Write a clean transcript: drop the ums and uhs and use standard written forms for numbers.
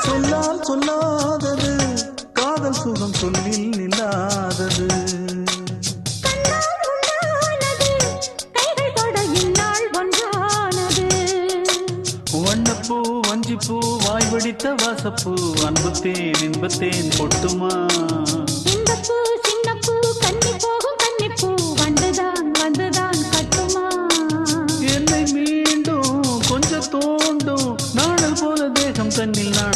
சொல்லால் சொல்லாதது காதல் சுகம் சொல்லில் நில்லாதது. வண்ணப்பூ வஞ்சிப்பூ வாய் வடித்த வாசப்பூ அன்புத்தேன் இன்பத்தேன் பொட்டுமா. இந்த பூ சின்ன பூ கன்னி போகும் கன்னிப்பூ வந்துதான் வந்துதான் கட்டுமா. என்னை மீண்டும் கொஞ்சம் தோண்டும் நாடல் போல தேகம் தன்னில் நான்